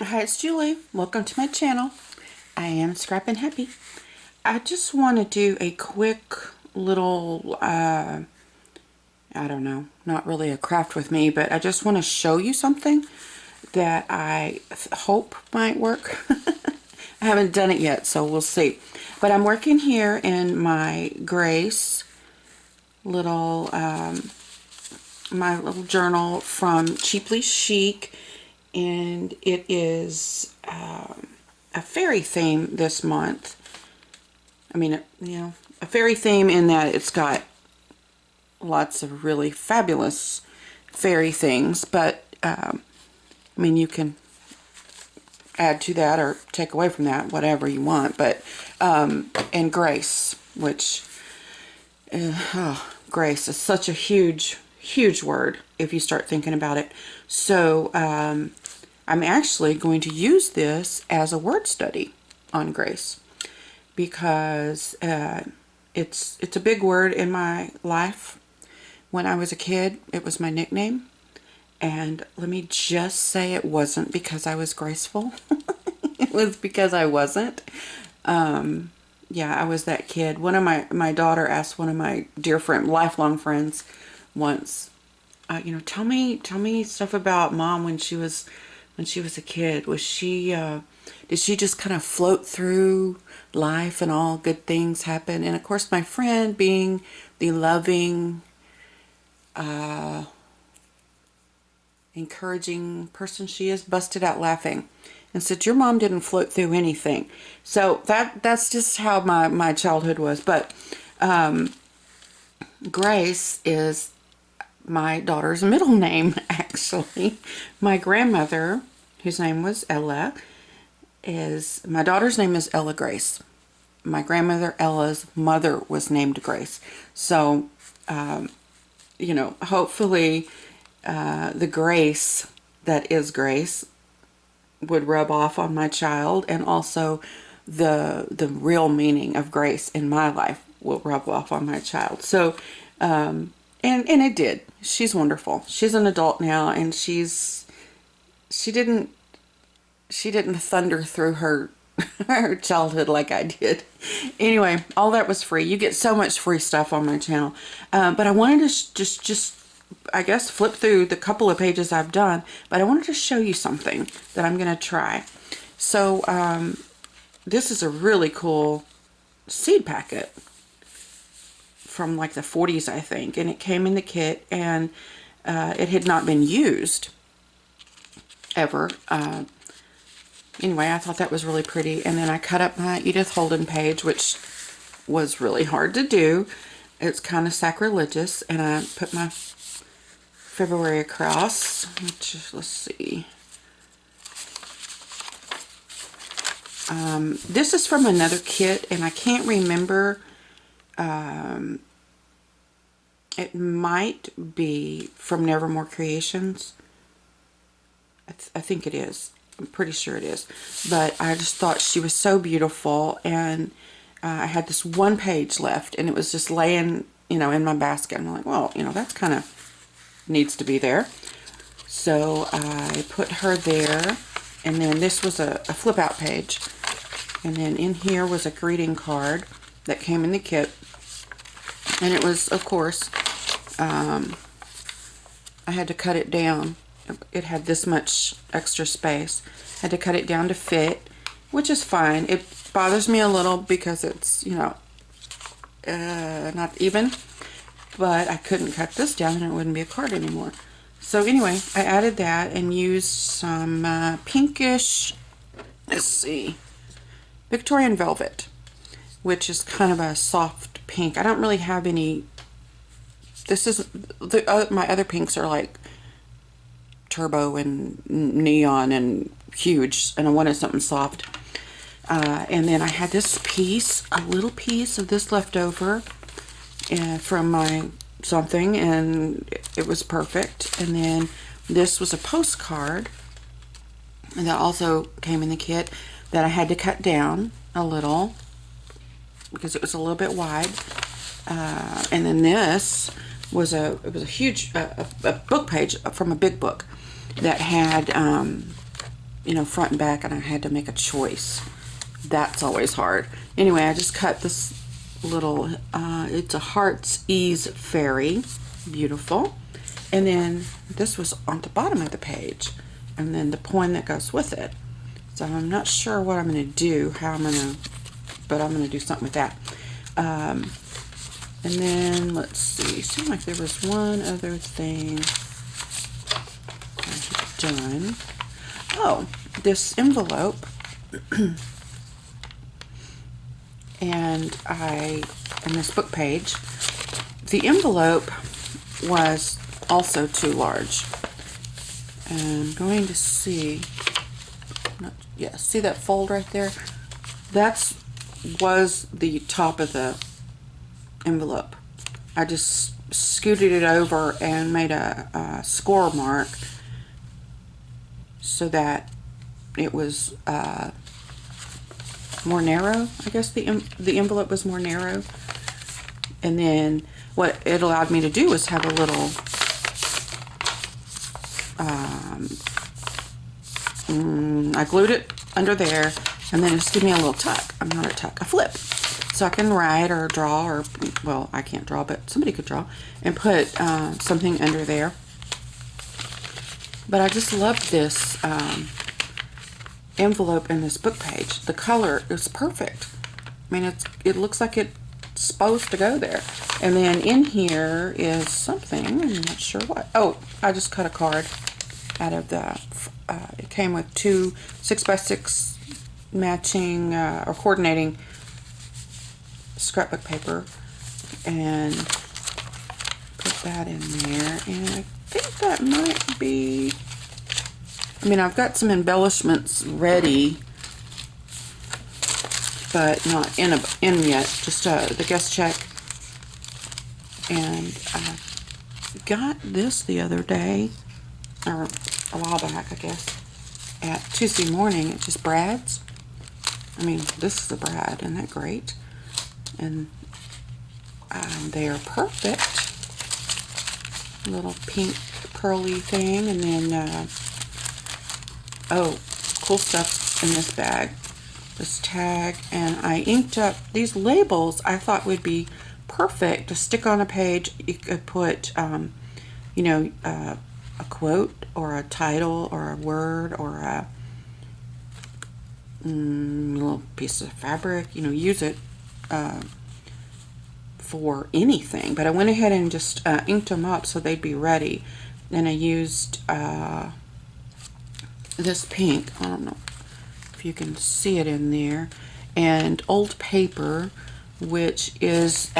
Hi, it's Julie. Welcome to my channel. I am Scrappin' Happy. I just want to do a quick little, I don't know, not really a craft with me, but I just want to show you something that I hope might work. I haven't done it yet, so we'll see. But I'm working here in my Grace little, my little journal from Chic, and it is a fairy theme this month. I mean, a fairy theme in that it's got lots of really fabulous fairy things, but I mean, you can add to that or take away from that, whatever you want, but and grace, which grace is such a huge word if you start thinking about it. So I'm actually going to use this as a word study on grace because it's a big word in my life. When I was a kid, it was my nickname. And let me just say, it wasn't because I was graceful. It was because I wasn't. Yeah, I was that kid. One of my daughter asked one of my dear friend, lifelong friends, once, tell me stuff about mom when she was a kid. Was she did she just kind of float through life and all good things happen? And of course, my friend, being the loving, encouraging person she is, busted out laughing and said, your mom didn't float through anything. So that's just how my childhood was. But Grace is my daughter's middle name, actually. My grandmother, whose name was Ella, my daughter's name is Ella Grace. My grandmother Ella's mother was named Grace. So, hopefully the grace that is Grace would rub off on my child, and also the real meaning of grace in my life will rub off on my child. So, and it did. She's wonderful. She's an adult now, and she didn't thunder through her her childhood like I did. Anyway, all that was free. You get so much free stuff on my channel. But I wanted to just I guess flip through the couple of pages I've done, but I wanted to show you something that I'm going to try. So this is a really cool seed packet from like the 40s, I think, and it came in the kit, and it had not been used ever. Anyway, I thought that was really pretty, and then I cut up my Edith Holden page, which was really hard to do. It's kind of sacrilegious, and I put my February across, which is, let's see. This is from another kit, and I can't remember. It might be from Nevermore Creations. I think it is. I'm pretty sure it is. But I just thought she was so beautiful, and I had this one page left, and it was just laying, in my basket. I'm like, well, that's kind of needs to be there. So I put her there, and then this was a flip out page, and then in here was a greeting card that came in the kit, and it was, of course, I had to cut it down. It had this much extra space. I had to cut it down to fit, which is fine. It bothers me a little because it's, not even, but I couldn't cut this down and it wouldn't be a card anymore. So anyway, I added that and used some pinkish, let's see, Victorian Velvet, which is kind of a soft pink. I don't really have any, this is, my other pinks are like turbo and neon and huge, and I wanted something soft. And then I had this piece, a little piece of this left over from my something, and it was perfect. And then this was a postcard, and that also came in the kit, that I had to cut down a little because it was a little bit wide. And then this was a huge a book page from a big book that had you know, front and back, and I had to make a choice. That's always hard. Anyway, I just cut this little, it's a Heart's Ease fairy. Beautiful. And then this was on the bottom of the page. And then the poem that goes with it. So I'm not sure what I'm going to do, but I'm going to do something with that. And then, let's see, seemed like there was one other thing I had done. Oh, this envelope. And in this book page, the envelope was also too large. And I'm going to see, see that fold right there? Was the top of the envelope. I just scooted it over and made a score mark so that it was more narrow. I guess the envelope was more narrow. And then what it allowed me to do was have a little I glued it under there, and then just give me a little tuck. Not a tuck, a flip. So I can write or draw, or, well, I can't draw, but somebody could draw, and put something under there. But I just love this envelope in this book page. The color is perfect. I mean, it looks like it's supposed to go there. And then in here is something, I'm not sure what. Oh, I just cut a card out of the, it came with 2 6x6 matching or coordinating scrapbook paper, and put that in there. And I think that might be, I mean, I've got some embellishments ready, but not in yet. Just the guest check. And I got this the other day, or a while back, I guess, at Tuesday morning. It's just brads. I mean, this is a brad. Isn't that great? And they are perfect. A little pink pearly thing. And then, oh, cool stuff in this bag. This tag. And I inked up these labels. I thought would be perfect to stick on a page. You could put, you know, a quote or a title or a word or a little piece of fabric. You know, use it for anything. But I went ahead and just inked them up so they'd be ready. Then I used this pink. I don't know if you can see it in there. And old paper, which is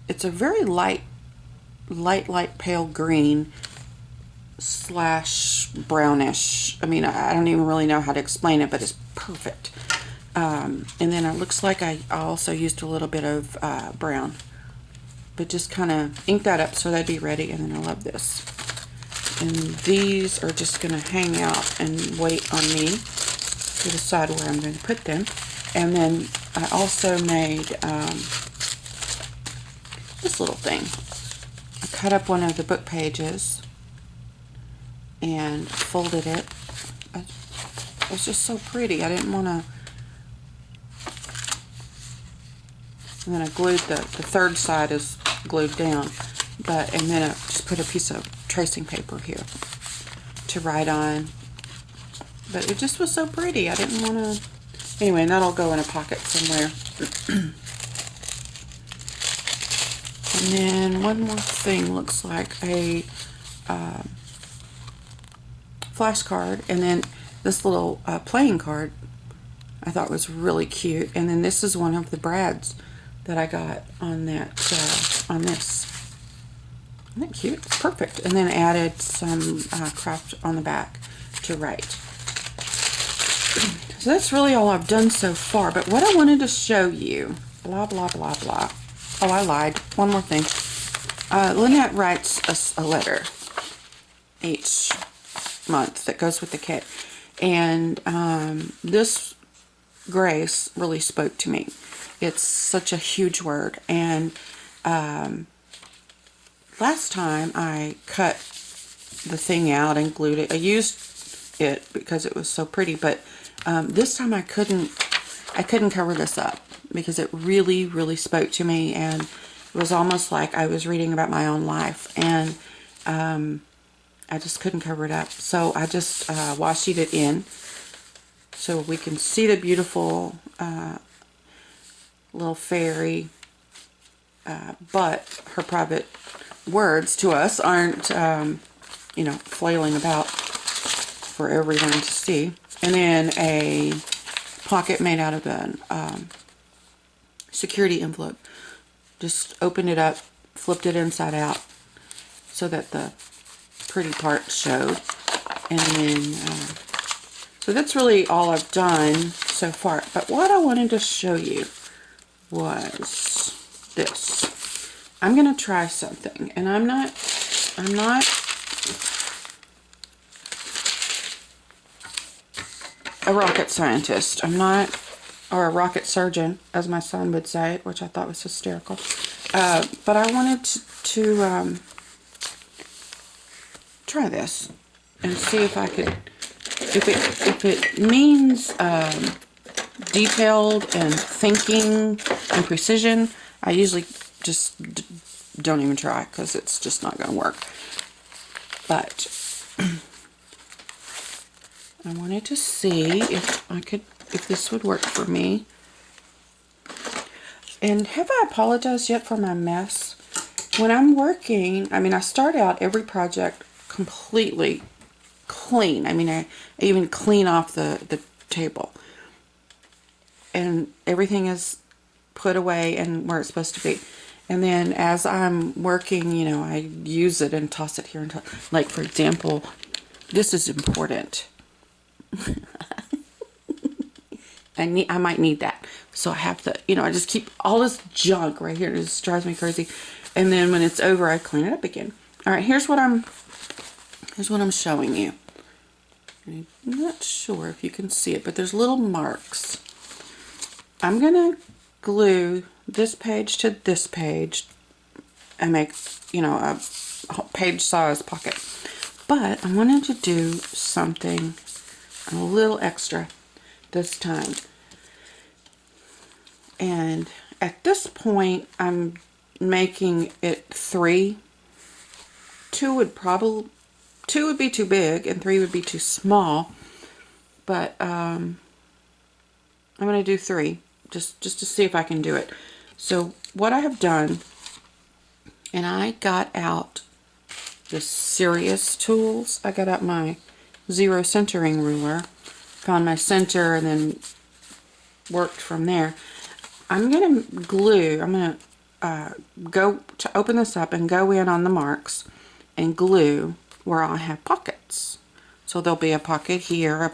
it's a very light pale green / brownish. I mean, I don't even really know how to explain it, but it's perfect. And then it looks like I also used a little bit of brown, but just kind of ink that up so that'd be ready. And then I love this. And these are just going to hang out and wait on me to decide where I'm going to put them. And then I also made this little thing. I cut up one of the book pages and folded it. It was just so pretty. I didn't want to. And then I glued the third side is glued down, and then I just put a piece of tracing paper here to write on. But it just was so pretty. I didn't want to. Anyway, and that'll go in a pocket somewhere. And then one more thing, looks like a flashcard, and then this little playing card I thought was really cute. And then this is one of the brads that I got on that on this. Isn't that cute? It's perfect. And then added some craft on the back to write. So that's really all I've done so far. But what I wanted to show you, blah blah blah blah. Oh, I lied. One more thing. Lynette writes us a letter each month that goes with the kit, and this grace really spoke to me. It's such a huge word, and last time I cut the thing out and glued it. I used it because it was so pretty, but this time I couldn't cover this up because it really, really spoke to me, and it was almost like I was reading about my own life, and I just couldn't cover it up. So I just washi it in so we can see the beautiful little fairy, but her private words to us aren't, you know, flailing about for everyone to see. And then a pocket made out of a security envelope. Just opened it up, flipped it inside out so that the pretty part showed. And then, so that's really all I've done so far. But what I wanted to show you was this. I'm going to try something, and I'm not a rocket scientist. I'm not, or a rocket surgeon, as my son would say, which I thought was hysterical. But I wanted to try this and see if I could, if it means detailed and thinking and precision. I usually just don't even try because it's just not going to work. But I wanted to see if this would work for me. And have I apologized yet for my mess? When I'm working, I mean, I start out every project completely clean. I mean, I even clean off the table. And everything is put away and where it's supposed to be. And then as I'm working, you know, I use it and toss it here and like, for example, this is important. I might need that. So I have to, you know, I just keep all this junk right here. It just drives me crazy. And then when it's over, I clean it up again. All right, here's what I'm showing you. I'm not sure if you can see it, but there's little marks. I'm gonna glue this page to this page and make, you know, a page size pocket. But I wanted to do something a little extra this time. And at this point, I'm making it 3. 2 would be too big and 3 would be too small. But I'm going to do 3 just to see if I can do it. So what I have done, and I got out the serious tools. I got out my 0 centering ruler, found my center, and then worked from there. I'm going to glue, I'm going to go to open this up and go in on the marks and glue where I have pockets. So there'll be a pocket here, and a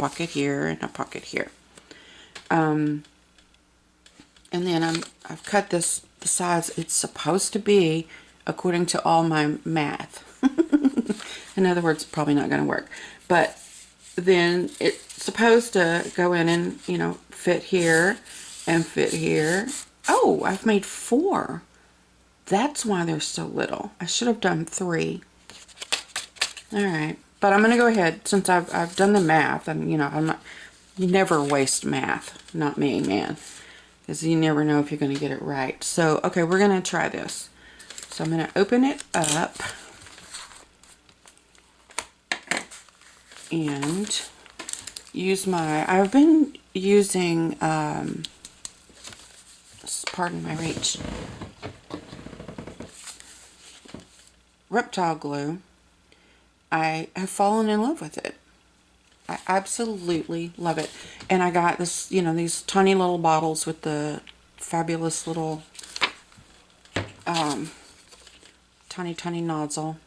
pocket here. And then I've cut this the size it's supposed to be according to all my math. In other words, probably not going to work. But then it's supposed to go in and, you know, fit here and fit here. Oh, I've made 4. That's why they're so little. I should have done 3. All right, but I'm going to go ahead, since I've done the math, and, you know, you never waste math. Not me, man. Because you never know if you're going to get it right. So, okay, we're going to try this. So I'm going to open it up and use I've been using, pardon my reach, reptile glue. I have fallen in love with it. I absolutely love it. And I got this, you know, these tiny little bottles with the fabulous little tiny nozzle.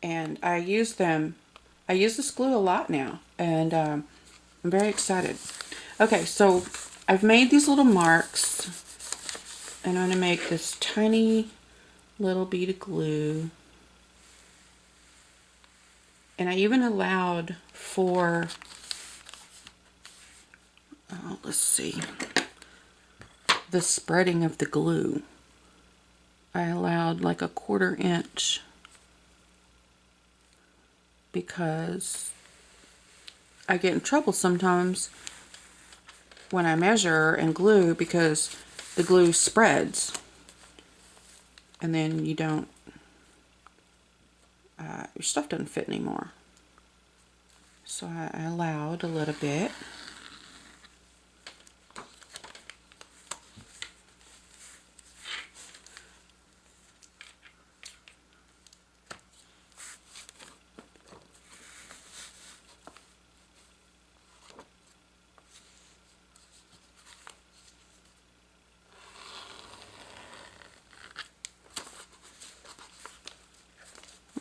And I use this glue a lot now, and I'm very excited. Okay, so I've made these little marks, and I'm going to make this tiny little bead of glue. And I even allowed for, let's see, the spreading of the glue. I allowed like a 1/4 inch because I get in trouble sometimes when I measure and glue because the glue spreads and then you don't, your stuff doesn't fit anymore. So I allowed a little bit.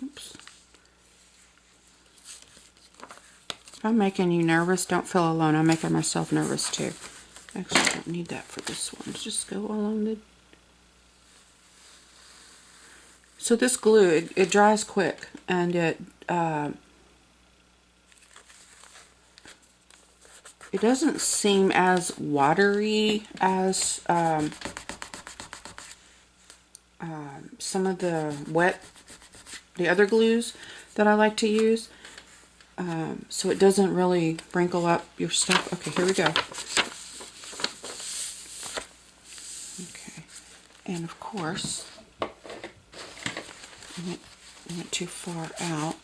Oops. If I'm making you nervous, don't feel alone. I'm making myself nervous too. Actually, I don't need that for this one. Just go along the... So this glue, it dries quick, and it doesn't seem as watery as some of the other glues that I like to use. So it doesn't really wrinkle up your stuff. Okay, here we go. Okay, and of course, I went too far out.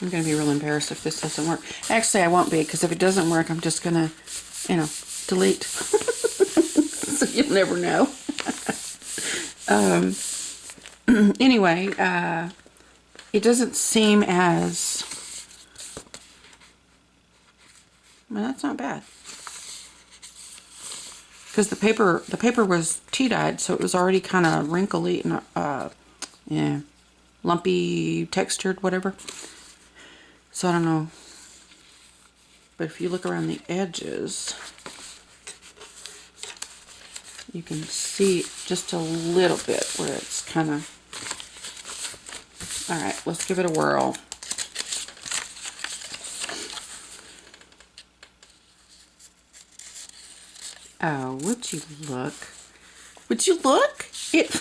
I'm going to be real embarrassed if this doesn't work. Actually, I won't be, because if it doesn't work, I'm just going to, you know, delete. So you'll never know. Anyway, it doesn't seem as... Well, that's not bad. Because the paper was tea-dyed, so it was already kind of wrinkly and, yeah, lumpy, textured, whatever. So I don't know, but if you look around the edges, you can see just a little bit where it's kind of... All right, let's give it a whirl. Oh, would you look? Would you look? It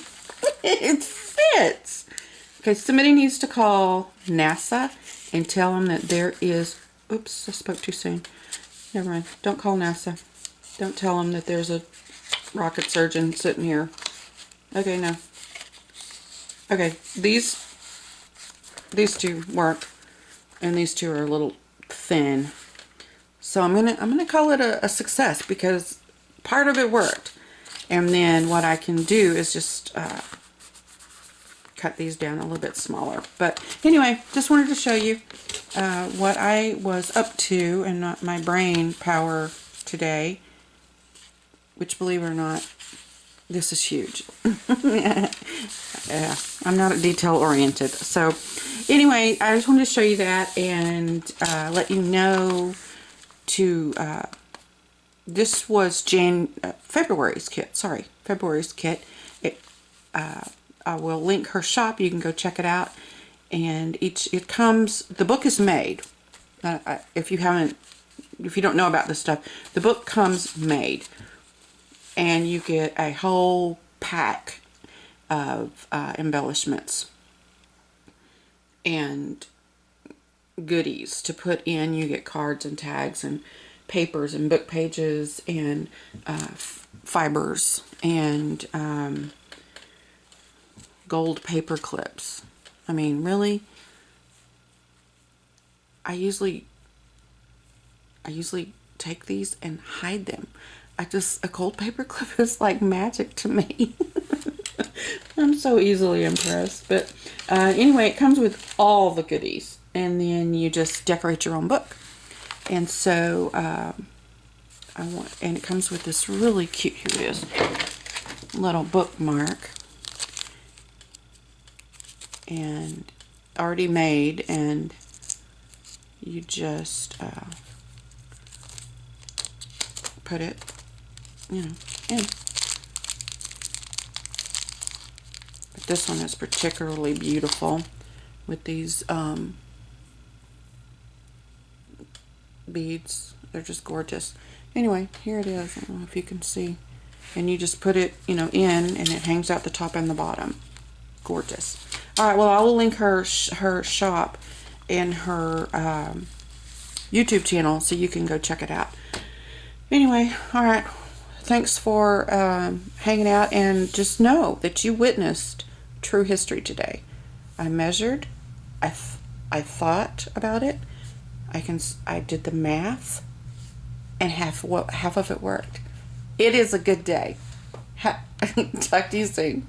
it fits. Okay, somebody needs to call NASA and tell them that there is... Oops, I spoke too soon. Never mind. Don't call NASA. Don't tell them that there's a rocket surgeon sitting here. Okay, no. Okay, these two work, and these two are a little thin. So I'm gonna call it a success, because part of it worked. And then what I can do is just cut these down a little bit smaller. But anyway, just wanted to show you what I was up to and not my brain power today, which, believe it or not, this is huge. Yeah, I'm not detail oriented. So anyway, I just wanted to show you that and let you know to this was February's kit. Sorry, February's kit. I will link her shop. You can go check it out. And it comes, the book is made. If you don't know about this stuff, the book comes made. And you get a whole pack of embellishments and goodies to put in. You get cards and tags and papers and book pages and fibers and gold paper clips. I mean, really, I usually take these and hide them. A gold paper clip is like magic to me. I'm so easily impressed. But anyway, it comes with all the goodies, and then you just decorate your own book. And so and it comes with this really cute, here it is, little bookmark, and already made, and you just put it, you know, in. But this one is particularly beautiful with these beads They're just gorgeous. Anyway, here it is. I don't know if you can see. And you just put it, you know, in, and it hangs out the top and the bottom. Gorgeous. All right, well, I will link her shop and her YouTube channel so you can go check it out. Anyway, all right. Thanks for hanging out, and just know that you witnessed true history today. I measured. I thought about it. I did the math, and half of it worked. It is a good day. Talk to you soon.